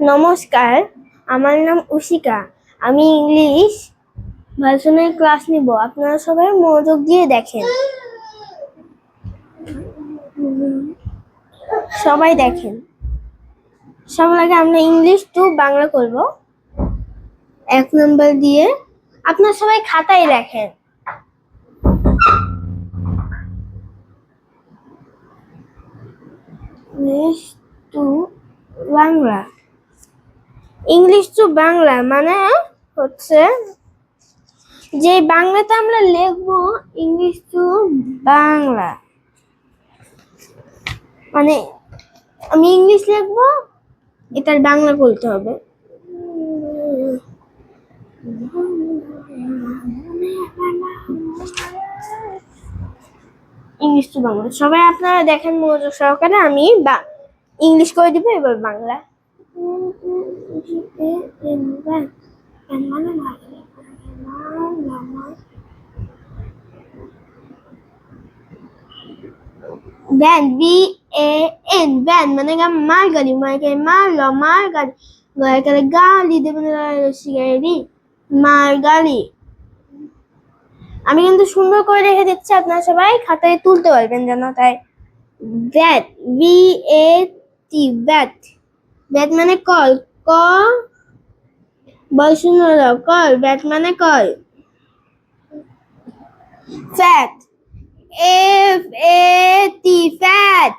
নমস্কার, আমার নাম উশিকা। আমি ইংলিশ ভার্সনের ক্লাস নিব। আপনারা সবাই মনোযোগ দিয়ে দেখেন। সবাই দেখেন। সবার আগে আমরা ইংলিশ টু বাংলা করব 1 নম্বর দিয়ে। আপনারা সবাই খাতায় লেখেন। English to Bangla. English to Bangla মানে হচ্ছে যে বাংলাতে আমরা লিখবো ইংলিশ টু বাংলা, মানে আমি ইংলিশ লিখবো, এটার বাংলা বলতে হবে। English to Bangla. সবাই আপনারা দেখেন মনোযোগ সহকারে। আমি ইংলিশ করে দিব, এবার বাংলা। ভ্যান, VAN, ভ্যান মানে মালগাড়ি, মালগাড়ি, গাড়ি দেবেন মালগাড়ি। আমি কিন্তু সুন্দর করে রেখে দিচ্ছি, আপনারা সবাই খাতায় তুলতে পারবেন যেন, তাই ব্যাট, VAT, ব্যাট। ব্যাট মানে কল, কল, ব্যাট মানে call. Fat, FAT, fat.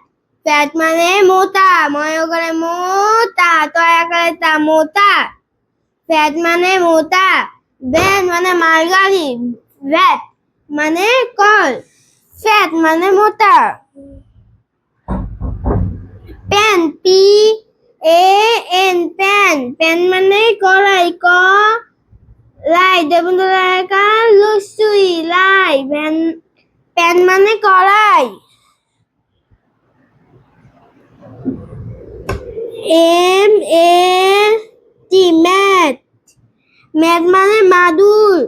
Fat মানে মোটা, ময় করে মোটা, তয়া করে তা, মোটা। ফ্যাট মানে মোটা। ভ্যান মানে মালগাড়ি, ভ্যাট মানে কল, ফ্যাট মানে মোটা। Pan, PAN, pan. প্যান মানে কড়াই, লাই দেবন লুসুই, লাই। প্যান মানে কড়াই। MAT, mat. ম্যাট মানে মাদুর,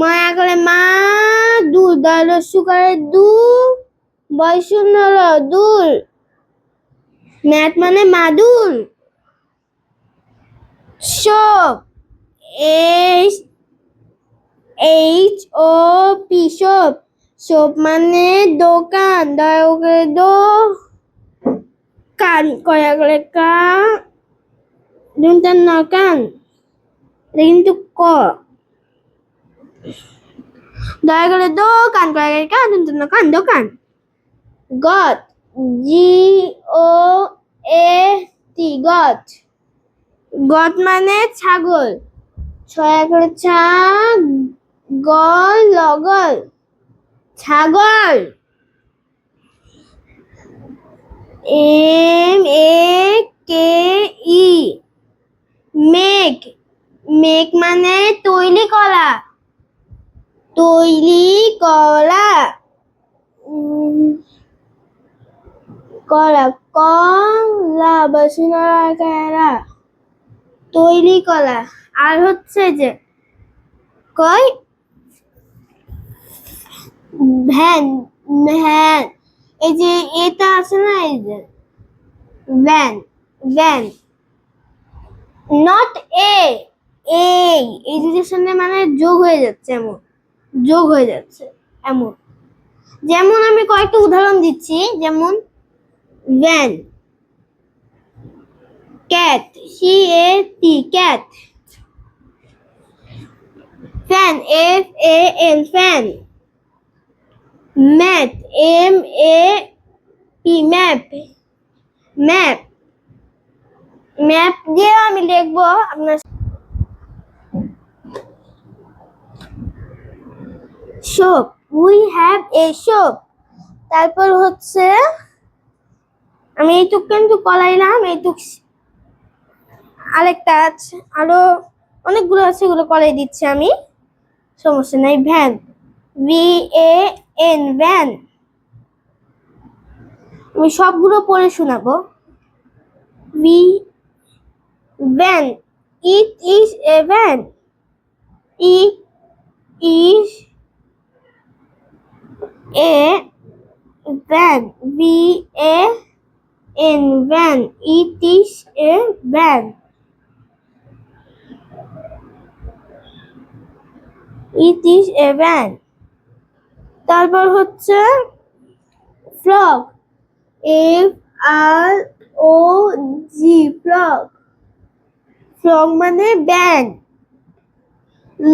ময়া করে মাদুর, দলসু করে বয়শূন্য দূর। ম্যাট মানে মাদুর। Shop, SHOP, shop. শপ মানে দোকান, কান, কয়া করে কান, কিন্তু দয়া করে দোকান, কয়া করে কান, দোকান। Goat, GOAT, goat. গট মানে ছাগল, ছয়া করে লগল, ছাগল। MAKE, মেঘ। মেঘ মানে তৈলি করা, কলা বসুনরা, তৈলি কলা। আর হচ্ছে যে ভ্যান, ভ্যান, এই যে এটা আছে না, এই যে ভ্যান, ভ্যান। নট এই যে সামনে মানে যোগ হয়ে যাচ্ছে, এমন। যেমন আমি কয়েকটা উদাহরণ দিচ্ছি, যেমন van, cat, CAT, cat. Fan, FAN, fan. Map, MAP, map, map. Map দিয়ে আমি লিখবো আপনার shop, we have a shop. তারপর হচ্ছে আমি এইটুক কিন্তু কলাইলাম, এইটুক আরেকটা আছে, আরো অনেকগুলো আছে, এগুলো কলাই দিচ্ছি আমি, সমস্যা নাই। Van, VAN, van. আমি সবগুলো পড়ে শোনাবো। Van, it is a van, it is a van, VAN, van, it is a van. It is a van. তারপর হচ্ছে frog. FROG frog. Frog মানে ব্যাঙ.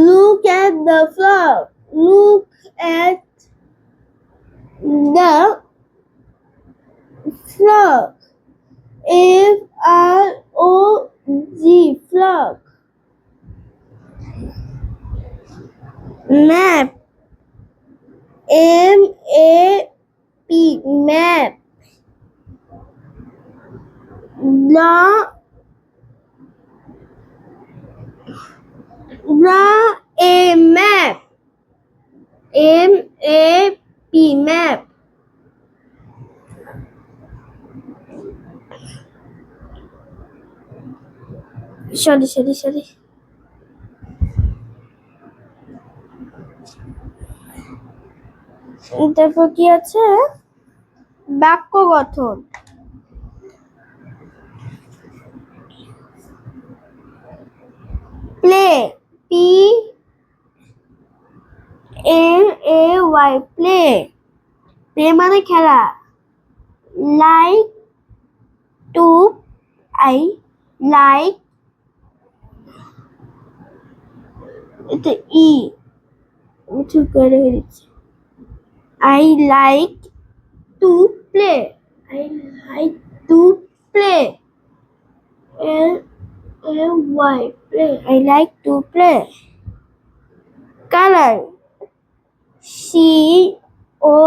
Look at the frog. Look at the frog. FROG frog. Map. MAP map. Draw a map. MAP map. Sorry. তারপর কি আছে? বাক্য গঠন. Play. PLAY play. Play মানে খেলা. Like to I like এটা E ঠিক করে দিচ্ছি. I like to play. I like to play. LAY play. I like to play. Color. COLO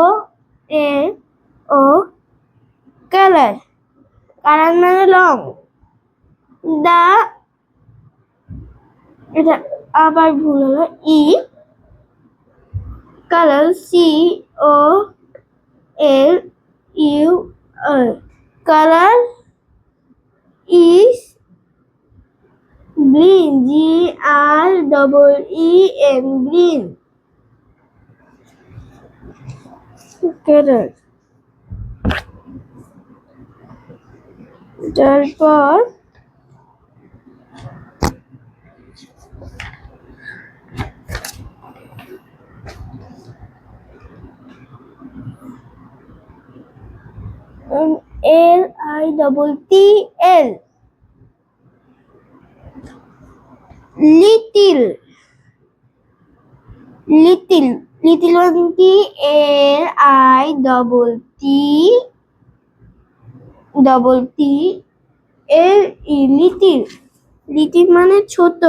color. Color মানে রং. The এটা আবার ভুল হলো. E color COLUR color is green. GREEN green. Color. তারপর LITTL little মানে কি? LITTLE little মানে ছোট.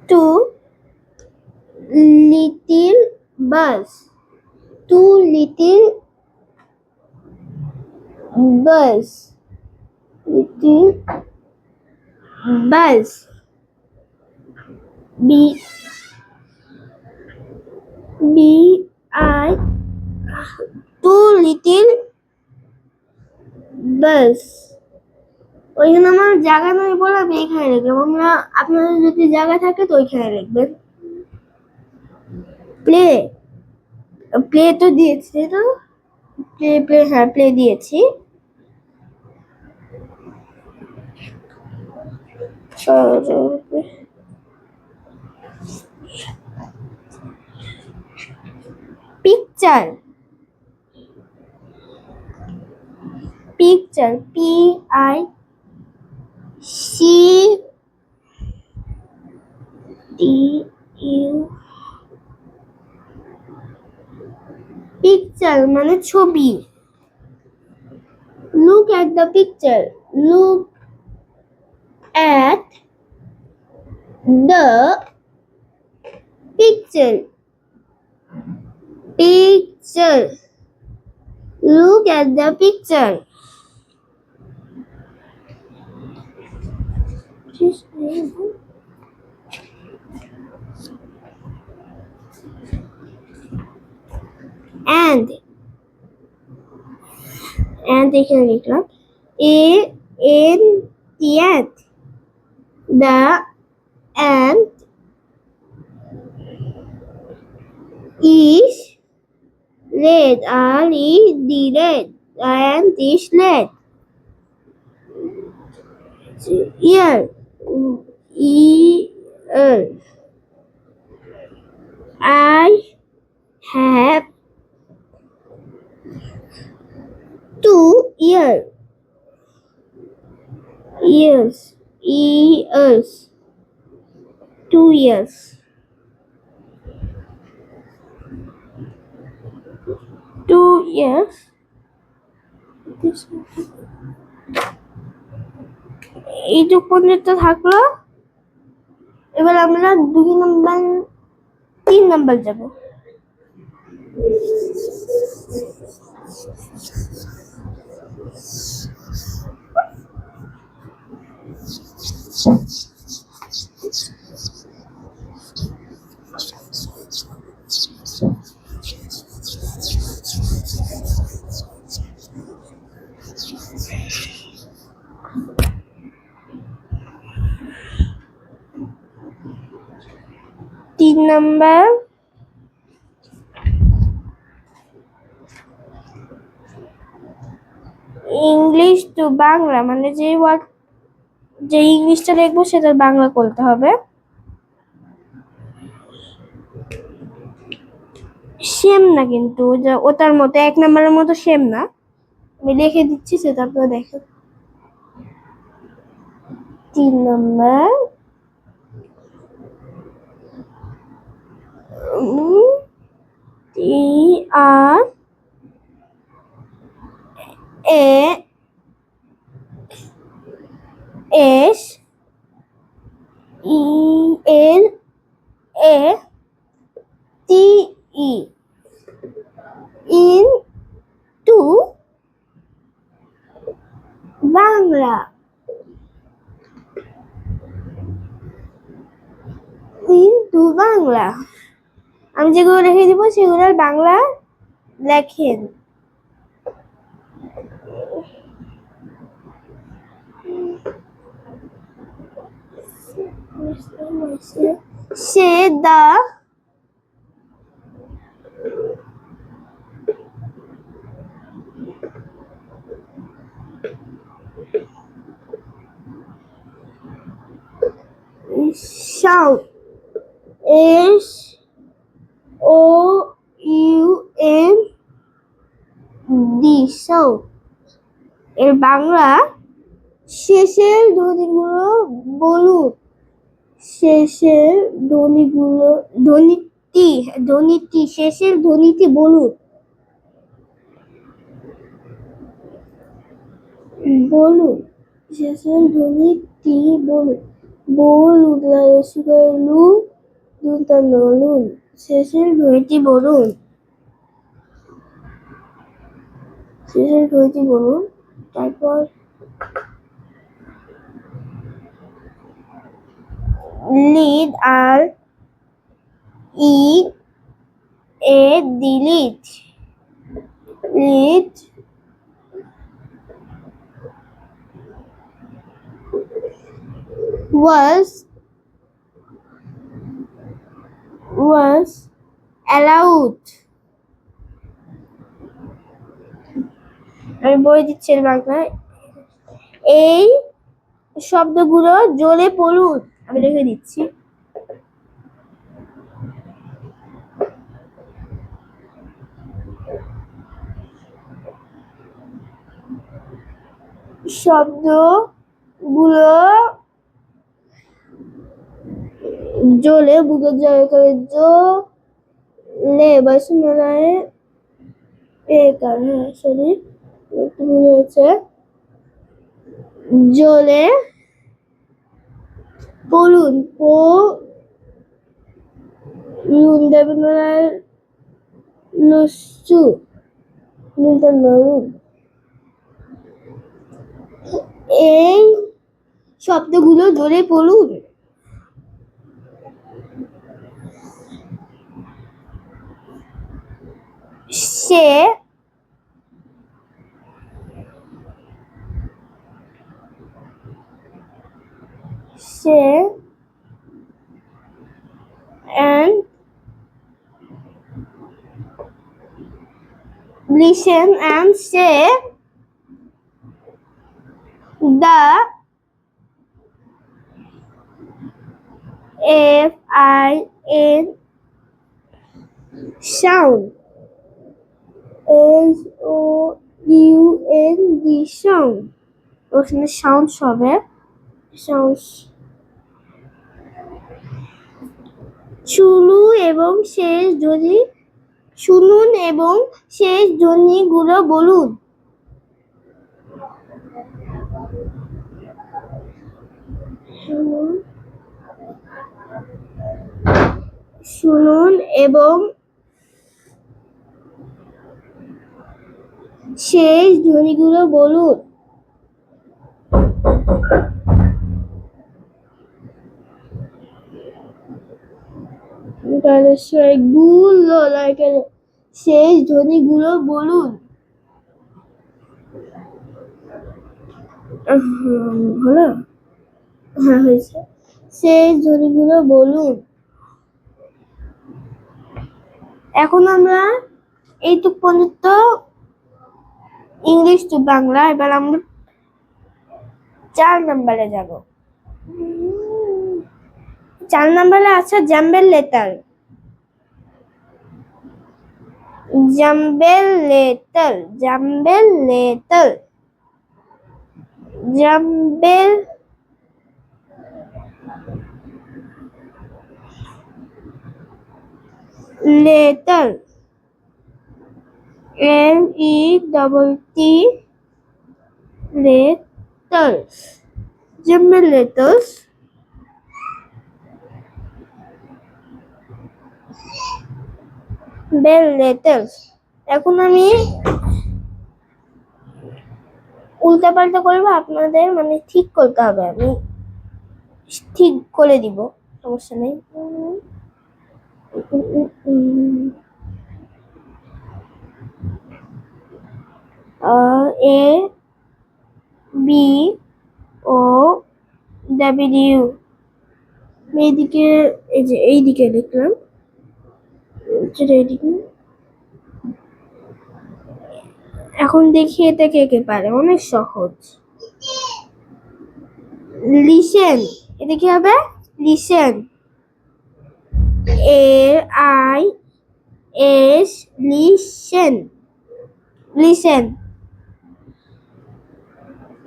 two little bus. Two little bus. Little bus. BI two little bus. ওইখানে আমার জায়গা নয় বলে আমি এখানে লিখলাম. আপনাদের যদি জায়গা থাকে তো ওইখানে লিখবেন. প্লে তো দিয়েছি না? প্লে দিয়েছি. পিকচার. PICTU পিকচার মানে ছবি. Look at the picture. Look at the picture. Look at the picture. And এখানে লিখলাম ant. The ant is red. R is the red. And is red. Ear. Ear. I have two ears. Ears. Ears. 2 years. 2 years. এইটুক পর্যন্ত থাকলো। এবার আমরা 2 number 3 number যাব। তিন number English to Bangla, মানে যে ইংলিশটা লিখবো সেটার বাংলা করতে হবে। সেম না কিন্তু, ওটার মতো 1 নাম্বারের মতো সেম না। আমি লিখে দিচ্ছি, সেটা আপনারা দেখেন। 3 number TR A S E L A T E into Bangla. into Bangla. আমি যেগুলো লিখে দিব সেগুলোর বাংলা লেখেন। সে দা shout SOUND shout এর বাংলা শেষের ধ্বনিগুলো বলুন। শেষের ধ্বনিটি শেষের ধ্বনিটি বলুন। বলুন শেষের ধ্বনিটি বলুন। বলুন লুন শেষের ধ্বনিটি বলুন। শেষের ধ্বনিটি বলুন। তারপর lead R E A delete. Lead was allowed। আমি বই দিচ্ছি বাংলায়। এই শব্দগুলো জোরে পড়ুন। আমি লিখে দিচ্ছি। শব্দগুলো জোরে বুকের জায়গা করে লে বাসনায় সরি একটু ভুল হয়েছে। জোরে পড়ুন। লুন দেবনায় লসু লুন। এই শব্দগুলো জোরে পড়ুন। সে and listen and say the fin sound. sound sound ওখানে সাউন্ড হবে সাউন্ড শুনুন এবং শেষ ধ্বনিগুলো বলুন। শুনুন এবং শেষ ধ্বনিগুলো বলুন। শেষ ধ্বনিগুলো বলুন। হলো? হ্যাঁ হয়েছে। শেষ ধ্বনিগুলো বলুন। এখন আমরা এইটুক পর্যন্ত ইংলিশ টু বাংলা, এবার আমরা 4 নম্বরে যাব। 4 নম্বরে আছে jumble letter. Jumble letter jumble letter jumble letter LETT letters jumble letters bell letters। এখন আমি উল্টাপাল্টা করবো, আপনাদের মানে ঠিক করতে হবে, আমি ঠিক করে দিব, সমস্যা নেই। ABOW এইদিকে, এই যে এইদিকে লিখলাম, এইদিকে। এখন দেখি এটা কে কে পারে, অনেক সহজ। লিসেন, এটা কি হবে? Listen LIS listen listen.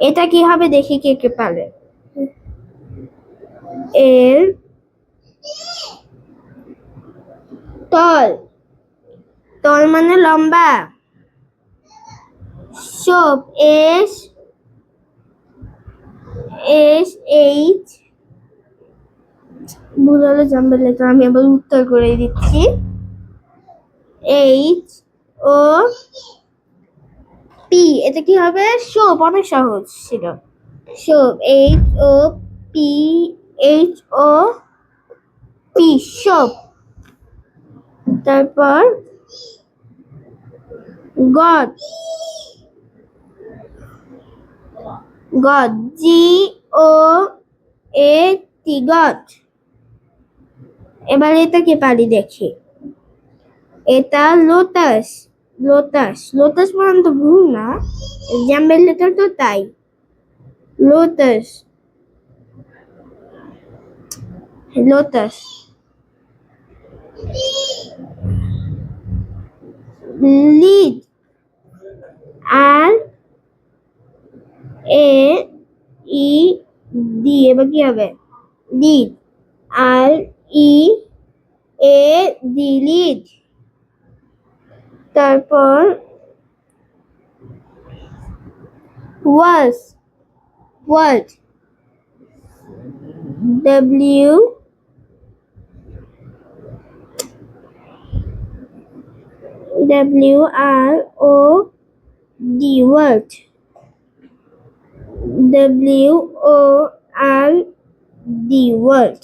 এটা কি হবে দেখি কে কে পারে। এল তল, তল মানে লম্বা। সোপ SH ভুল হলে জাম্বেল লেটার, আমি আবার উত্তর করে দিচ্ছি। HOP, এটা কি হবে? সোপ, অনেক সহজ ছিল। Soap HOP soap. তারপর গড GOAT গড। এবার এটা কে পারি দেখি। এটা লোটাস লোটাস মানে তো ভুল না, জাম্বেল লেটার তো তাই। লোটাস লিড RAED, এবার কি হবে? Lead READ lead. তারপর ওয়ার্ল্ড WROLD WORLD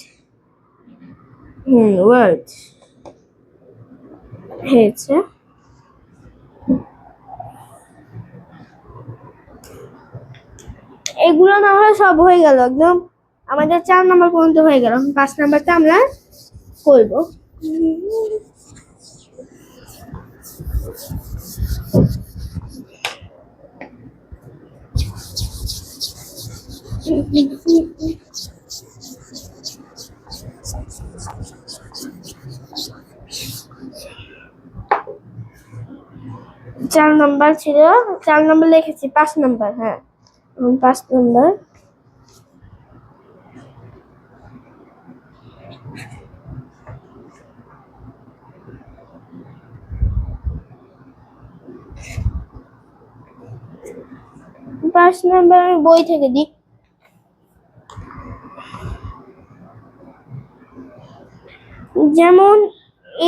ওয়ার্ল্ড হয়েছে। এগুলো না হলে সব হয়ে গেল, একদম আমাদের 4 নম্বর পর্যন্ত হয়ে গেল। 5 নম্বরটা আমরা করব। 4 নাম্বার ছিল, 4 নাম্বার লিখেছি, 5 নাম্বার, হ্যাঁ 5 নাম্বার। পাঁচ নাম্বার আমি বই থেকে দিই। যেমন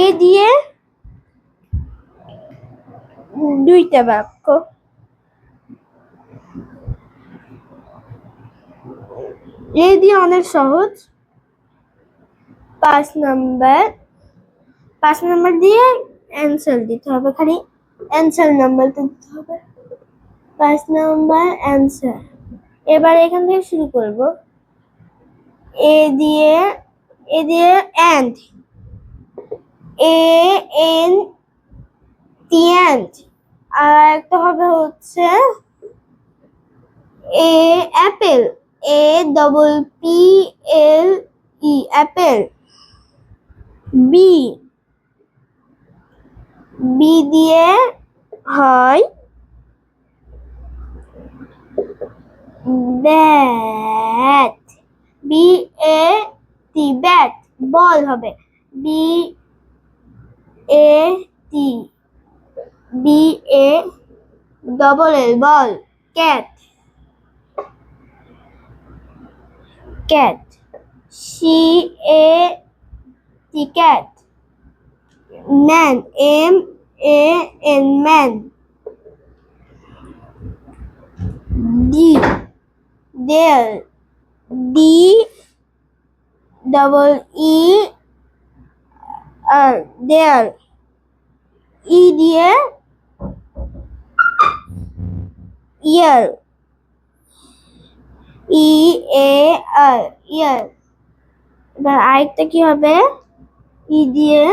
এ দিয়ে 2টা বাক্য, এ দিয়ে অনেক সহজ। 5 নাম্বার দিয়ে অ্যান্সার দিতে হবে, খালি অ্যান্সার নাম্বার দিতে হবে। 5 নাম্বার অ্যান্সার। এবার এখান থেকে শুরু করব। এ দিয়ে ant, A N T ant. আর একটা হবে হচ্ছে A apple, A double P L E apple. B দিয়ে হয় bat, B A T bat, ball হবে B A T, B A double L ball. Cat, cat, C A T cat. Man, M A N man. D deer, D double E R deer. E দিয়ে ear, ই এ আর ইয়ার। এবার আরেকটা কি হবে, ই দিয়ে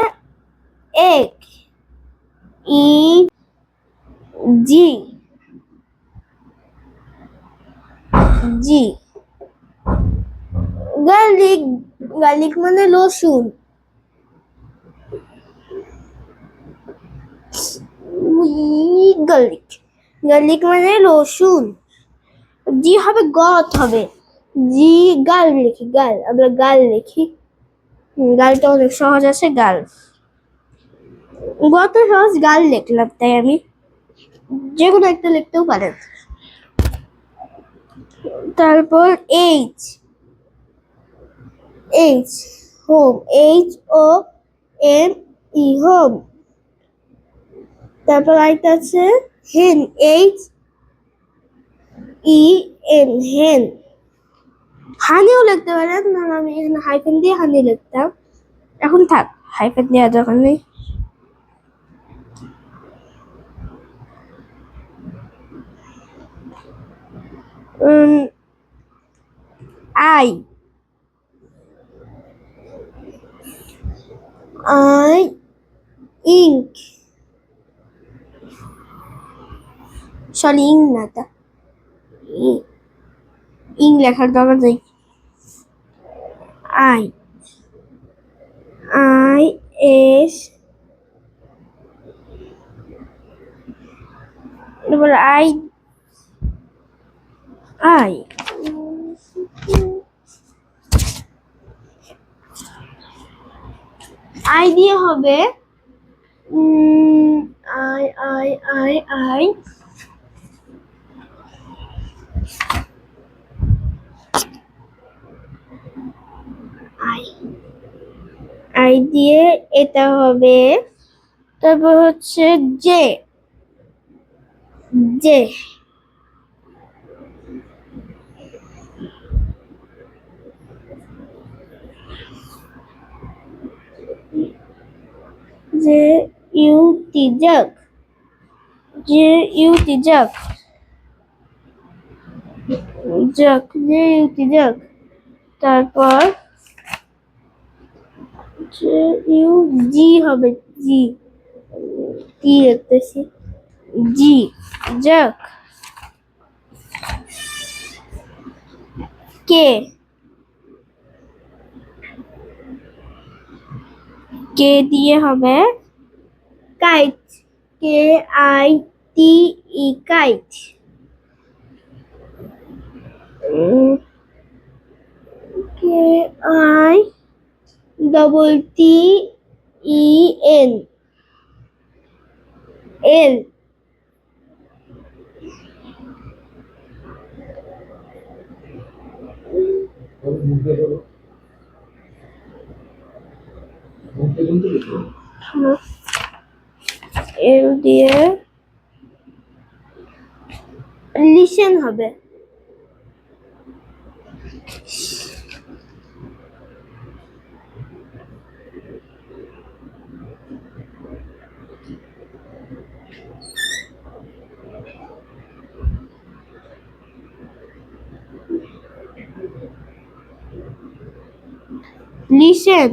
egg, ই জি জি। Garlic, garlic মানে রসুন, garlic, garlic মানে রসুন। জি হবে গত হবে, জি গাল লিখি, গাল, আমরা গাল লিখি। গালটা অনেক সহজ আছে, গাল। গত সহজ, গাল লিখলাম, তাই আমি যে কোনো একটা লিখতেও পারেন। তারপর H, H home, H O M E home. তারপর আরেকটা আছে হেন, এইচ ই এন হেন। হানিও লিখতে পারেন, না আমি এখানে হাইফেন দিয়ে হানি লিখতাম, এখন থাক, হাইফেন দেওয়ার দরকার নেই। আই, আই ইঙ্ক, সরি ইং না, তা ইং লেখার দরকার নেই। আই, আই এস, এবার আই, আই আই দিয়ে হবে I I I I, I, I দিয়ে এটা হবে। তারপর হচ্ছে J, J, J U T jug, J U T jug, jug, J U T jug. তারপর জে ইউ জি হবে, জি, টি লিখতেছি, জি জগ। কে কে দিয়ে হবে kite, K I T E kite. K I double T E N L. L দিয়ে listen হবে। Listen.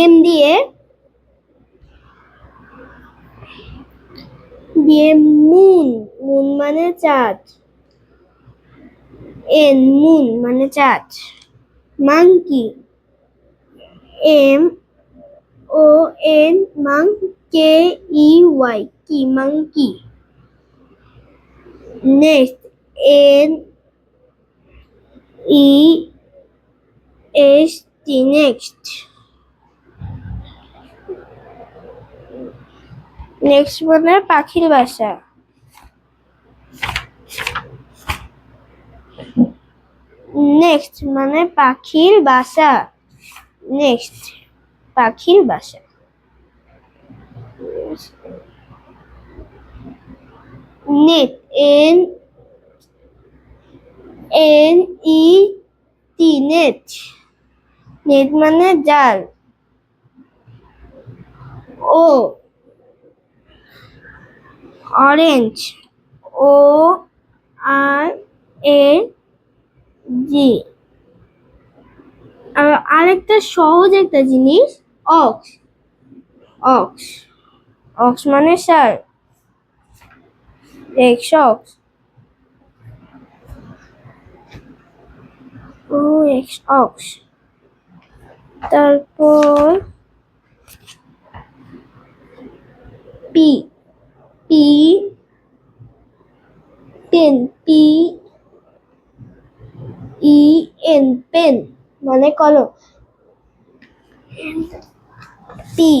M দিয়ে moon, moon মানে চাঁদ। এন মুন মানে চাঁদ। মাংকি, এম ও এন মাং কে ই ওয়াই কি monkey. Next N E S T next. Next মানে পাখির বাসা। নেক্সট মানে পাখির বাসা। নেক্সট পাখির বাসা। নেট, এন এন ই টি নেট। নেট মানে জাল। ও অরেঞ্জ, ও আর এ জি। আর আরেকটা সহজ একটা জিনিস, অক্স। অক্স, অক্স মানে ষাঁড়। X ox, O X ox. তারপর P, P pen, P E N pen মানে কলম। P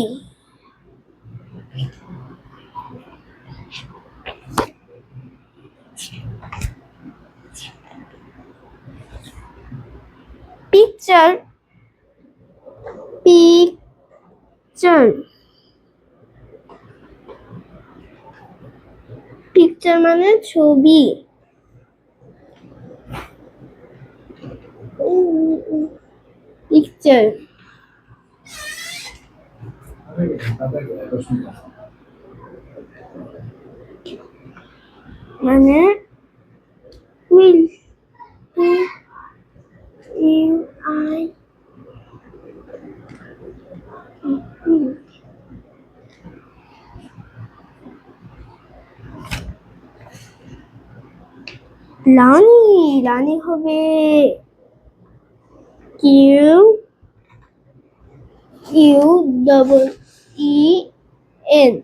picture, picture. পিকচার মানে ছবি। পিকচার মানে উইল, ইউ আই রানী, রানী হবে Q U double E N,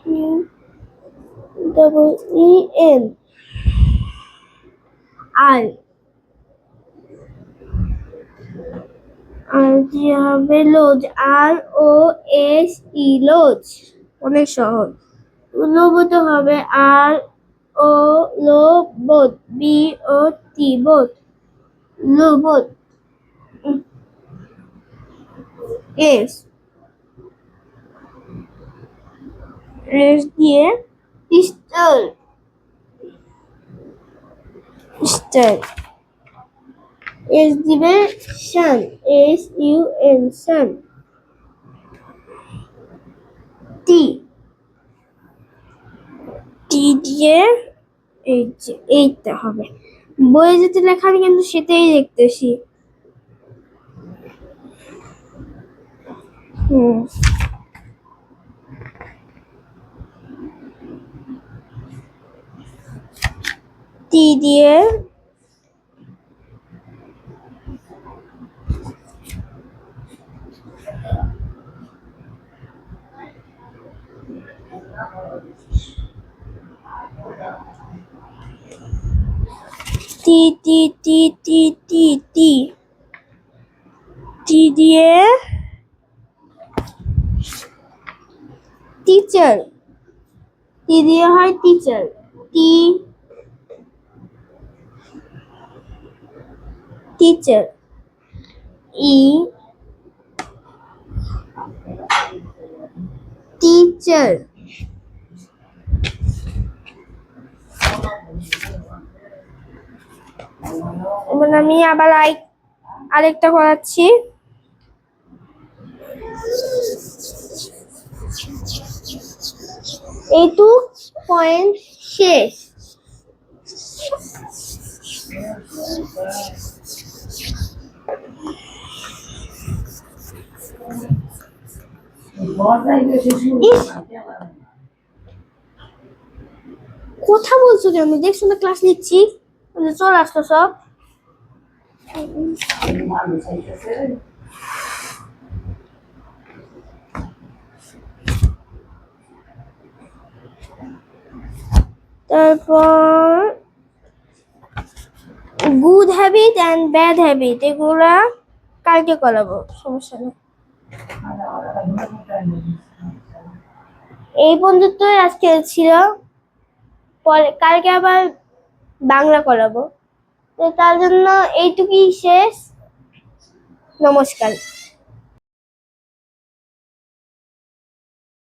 Q double E N. R আর যে হবে লোজ, আর ও এস ই লোজ। অনেক সহজ। লোবত হবে আর ও লো বোধ, বি ও টি বোধ, লোবত। এস, এস দিয়ে পিস্তল, পিস্তল। এস দিবে সান, এস ইউ এন সান। টি, টি দিয়ে এই যে এইটা হবে। বইয়ে যেতে লেখা আমি কিন্তু সেটাই দেখতেছি। হুম টি দিয়ে টি টি টি টি টি টি টি দিয়ে টিচার, টি দিয়ে হয় টিচার, টি টিচার, ই টিচার। এবার আমি আবার আরেকটা করাচ্ছি। এইটুক পয়েন্ট শেষ। কথা বলছো কেন? দেখছো না ক্লাস নিচ্ছি, চলে আসতো সব। তারপর good habit and bad habit এগুলা কালকে করাবো, সমস্যা নেই। এই পর্যন্তই আজকে ছিল, পরে কালকে আবার বাংলা করাবো। তো তার জন্য এইটুকুই শেষ। নমস্কার।